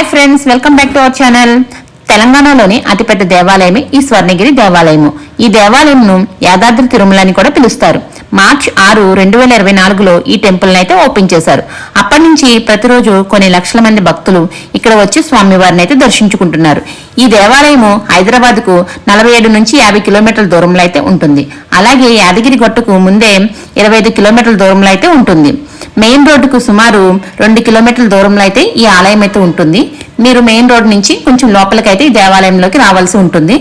Hi friends, welcome back to our channel. తెలంగాణలోని అతిపెద్ద దేవాలయమే ఈ స్వర్ణగిరి దేవాలయము. ఈ దేవాలయంను యాదాద్రి తిరుమల అని కూడా పిలుస్తారు. మార్చ్ 6, 2024లో ఈ టెంపుల్ అయితే ఓపెన్ చేశారు. అప్పటి నుంచి ప్రతిరోజు కొన్ని లక్షల మంది భక్తులు ఇక్కడ వచ్చి స్వామివారిని అయితే దర్శించుకుంటున్నారు. ఈ దేవాలయము హైదరాబాద్ కు 47 నుంచి 50 కిలోమీటర్ల దూరంలో అయితే ఉంటుంది. అలాగే యాదగిరి గొట్టుకు ముందే 25 కిలోమీటర్ల దూరంలో అయితే ఉంటుంది. మెయిన్ రోడ్డుకు సుమారు 2 కిలోమీటర్ల దూరంలో అయితే ఈ ఆలయం అయితే ఉంటుంది. మీరు మెయిన్ రోడ్ నుంచి కొంచెం లోపలికైతే ఈ దేవాలయంలోకి రావాల్సి ఉంటుంది.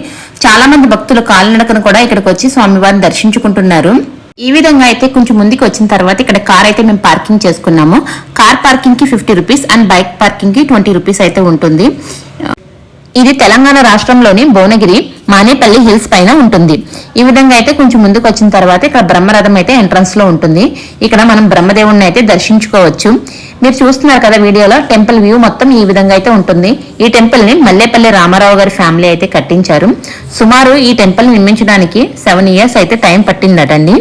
చాలా మంది భక్తులు కాలినడకను కూడా ఇక్కడికి వచ్చి స్వామివారిని దర్శించుకుంటున్నారు. ఈ విధంగా అయితే కొంచెం ముందుకు వచ్చిన తర్వాత ఇక్కడ కార్ అయితే మేము పార్కింగ్ చేసుకున్నాము. కార్ పార్కింగ్ కి 50 రూపీస్ అండ్ బైక్ పార్కింగ్ కి 20 రూపీస్ అయితే ఉంటుంది. ఇది తెలంగాణ రాష్ట్రంలోని భువనగిరి మానేపల్లి హిల్స్ పైన ఉంటుంది. ఈ విధంగా అయితే కొంచెం ముందుకు వచ్చిన తర్వాత ఇక్కడ బ్రహ్మరథం అయితే ఎంట్రన్స్ లో ఉంటుంది. ఇక్కడ మనం బ్రహ్మదేవుడిని అయితే దర్శించుకోవచ్చు. మీరు చూస్తున్నారు కదా వీడియోలో, టెంపుల్ వ్యూ మొత్తం ఈ విధంగా అయితే ఉంటుంది. ఈ టెంపుల్ ని మల్లేపల్లి రామారావు గారి ఫ్యామిలీ అయితే కట్టించారు. సుమారు ఈ టెంపుల్ నిర్మించడానికి 7 ఇయర్స్ అయితే టైం పట్టిందటండి.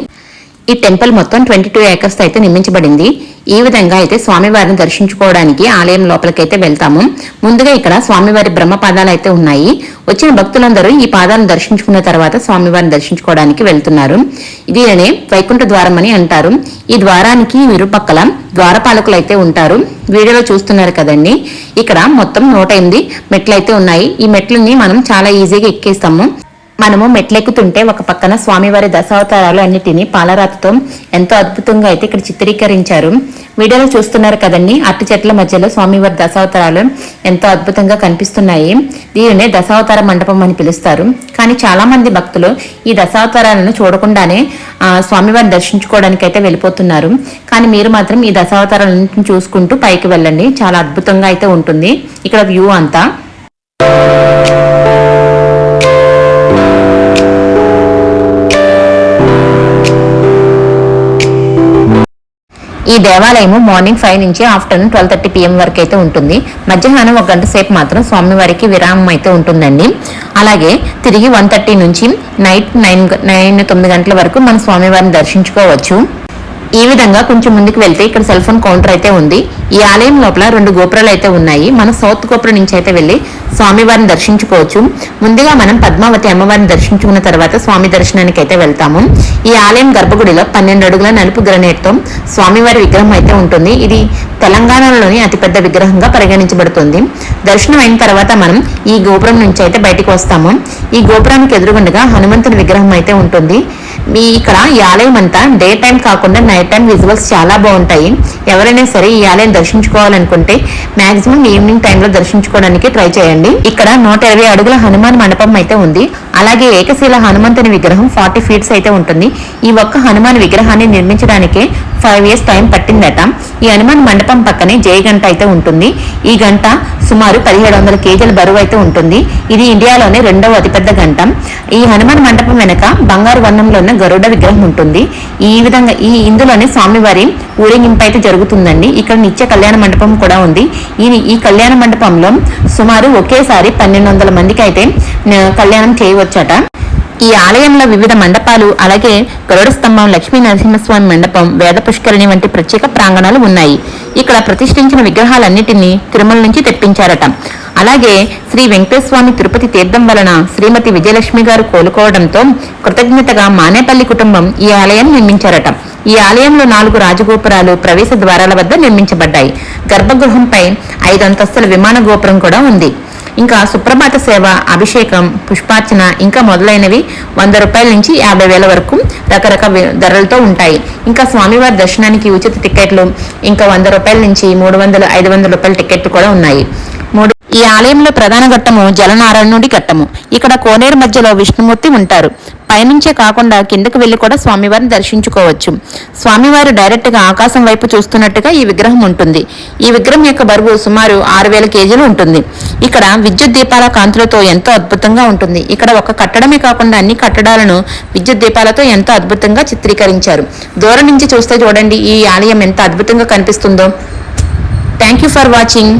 ఈ టెంపుల్ మొత్తం 22 ఏకర్స్ అయితే నిర్మించబడింది. ఈ విధంగా అయితే స్వామివారిని దర్శించుకోవడానికి ఆలయం లోపలికైతే వెళ్తాము. ముందుగా ఇక్కడ స్వామివారి బ్రహ్మ పాదాలు అయితే ఉన్నాయి. వచ్చిన భక్తులందరూ ఈ పాదాలను దర్శించుకున్న తర్వాత స్వామివారిని దర్శించుకోవడానికి వెళ్తున్నారు. దీనినే వైకుంఠ ద్వారం అని అంటారు. ఈ ద్వారానికి ఇరుపక్కల ద్వారపాలకులు అయితే ఉంటారు. వీడియోలో చూస్తున్నారు కదండి, ఇక్కడ మొత్తం 108 మెట్లు అయితే ఉన్నాయి. ఈ మెట్లని మనం చాలా ఈజీగా ఎక్కేస్తాము. మనము మెట్లెక్కుతుంటే ఒక పక్కన స్వామివారి దశావతారాలు అన్నిటినీ పాలరాతితో ఎంతో అద్భుతంగా అయితే ఇక్కడ చిత్రీకరించారు. వీడియోలో చూస్తున్నారు కదండి, అట్టి చెట్ల మధ్యలో స్వామివారి దశావతారాలు ఎంతో అద్భుతంగా కనిపిస్తున్నాయి. దీనినే దశావతార మండపం అని పిలుస్తారు. కానీ చాలా మంది భక్తులు ఈ దశావతారాలను చూడకుండానే స్వామివారిని దర్శించుకోవడానికి అయితే వెళ్ళిపోతున్నారు. కానీ మీరు మాత్రం ఈ దశావతారాలను చూసుకుంటూ పైకి వెళ్ళండి, చాలా అద్భుతంగా అయితే ఉంటుంది ఇక్కడ వ్యూ అంతా. ఈ దేవాలయము మార్నింగ్ 5 నుంచి ఆఫ్టర్నూన్ 12:30 PM వరకు అయితే ఉంటుంది. మధ్యాహ్నం 1 గంట సేపు మాత్రం స్వామివారికి విరామం అయితే ఉంటుందండి. అలాగే తిరిగి 1:30 నుంచి నైట్ 9 గంటల వరకు మన స్వామివారిని దర్శించుకోవచ్చు. ఈ విధంగా కొంచెం ముందుకు వెళ్తే ఇక్కడ సెల్ ఫోన్ కౌంటర్ అయితే ఉంది. ఈ ఆలయం లోపల 2 గోపురాలు అయితే ఉన్నాయి. మన సౌత్ గోపురం నుంచి అయితే వెళ్లి స్వామివారిని దర్శించుకోవచ్చు. ముందుగా మనం పద్మావతి అమ్మవారిని దర్శించుకున్న తర్వాత స్వామి దర్శనానికి అయితే వెళ్తాము. ఈ ఆలయం గర్భగుడిలో 12 అడుగుల నలుపు గ్రనేట్ తో స్వామివారి విగ్రహం అయితే ఉంటుంది. ఇది తెలంగాణలోని అతిపెద్ద విగ్రహంగా పరిగణించబడుతుంది. దర్శనం అయిన తర్వాత మనం ఈ గోపురం నుంచి అయితే బయటకు వస్తాము. ఈ గోపురానికి ఎదురుగుండగా హనుమంతుని విగ్రహం అయితే ఉంటుంది. ఇక్కడ ఈ ఆలయం అంతా డే టైం కాకుండా నైట్ టైం విజువల్స్ చాలా బాగుంటాయి. ఎవరైనా సరే ఈ ఆలయం దర్శించుకోవాలనుకుంటే మాక్సిమం ఈవినింగ్ టైంలో దర్శించుకోవడానికి ట్రై చేయండి. ఇక్కడ 120 అడుగుల హనుమాన్ మండపం అయితే ఉంది. అలాగే ఏకశిల హనుమంతుని విగ్రహం 40 ఫీట్స్ అయితే ఉంటుంది. ఈ ఒక్క హనుమాన్ విగ్రహాన్ని నిర్మించడానికి 5 ఇయర్స్ టైం పట్టిందట. ఈ హనుమాన్ మండపం పక్కనే జై గంట అయితే ఉంటుంది. ఈ గంట సుమారు 1700 కేజీల బరువు అయితే ఉంటుంది. ఇది ఇండియాలోనే 2వ అతిపెద్ద గంట. ఈ హనుమాన్ మండపం వెనక బంగారు వర్ణంలో ఉన్న గరుడ విగ్రహం ఉంటుంది. ఈ విధంగా ఇందులోనే స్వామివారి ఊరేగింపు అయితే జరుగుతుందండి. ఇక్కడ నిత్య కళ్యాణ మండపం కూడా ఉంది. ఈ కళ్యాణ మండపంలో సుమారు ఒకేసారి 1200 మందికి అయితే కళ్యాణం చేయవచ్చట. ఈ ఆలయంలో వివిధ మండపాలు, అలాగే గరుడ స్తంభం, లక్ష్మీ నరసింహస్వామి మండపం, వేద పుష్కరిణి వంటి ప్రత్యేక ప్రాంగణాలు ఉన్నాయి. ఇక్కడ ప్రతిష్ఠించిన విగ్రహాలన్నిటినీ తిరుమల నుంచి తెప్పించారట. అలాగే శ్రీ వెంకటేశ్వర తిరుపతి తీర్థం వలన శ్రీమతి విజయలక్ష్మి గారు కోలుకోవడంతో కృతజ్ఞతగా మానేపల్లి కుటుంబం ఈ ఆలయం నిర్మించారట. ఈ ఆలయంలో 4 రాజగోపురాలు ప్రవేశ ద్వారాల వద్ద నిర్మించబడ్డాయి. గర్భగృహంపై 5 అంతస్తుల విమాన గోపురం కూడా ఉంది. ఇంకా సుప్రభాత సేవ, అభిషేకం, పుష్పార్చన ఇంకా మొదలైనవి 100 రూపాయల నుంచి 50,000 వరకు రకరకాల ధరలతో ఉంటాయి. ఇంకా స్వామివారి దర్శనానికి ఉచిత టికెట్లు ఇంకా 100 రూపాయల నుంచి 300, 500 రూపాయల టికెట్లు కూడా ఉన్నాయి. ఈ ఆలయంలో ప్రధాన ఘట్టము జలనారాయణుడి ఘట్టము. ఇక్కడ కోనేరు మధ్యలో విష్ణుమూర్తి ఉంటారు. పైనుంచే కాకుండా కిందకు వెళ్లి కూడా స్వామివారిని దర్శించుకోవచ్చు. స్వామివారు డైరెక్ట్ గా ఆకాశం వైపు చూస్తున్నట్టుగా ఈ విగ్రహం ఉంటుంది. ఈ విగ్రహం యొక్క బరువు సుమారు 6000 కేజీలు ఉంటుంది. ఇక్కడ విద్యుత్ దీపాల కాంతులతో ఎంతో అద్భుతంగా ఉంటుంది. ఇక్కడ ఒక కట్టడమే కాకుండా అన్ని కట్టడాలను విద్యుత్ దీపాలతో ఎంతో అద్భుతంగా చిత్రీకరించారు. దూరం నుంచి చూస్తే చూడండి ఈ ఆలయం ఎంత అద్భుతంగా కనిపిస్తుందో. Thank you for watching.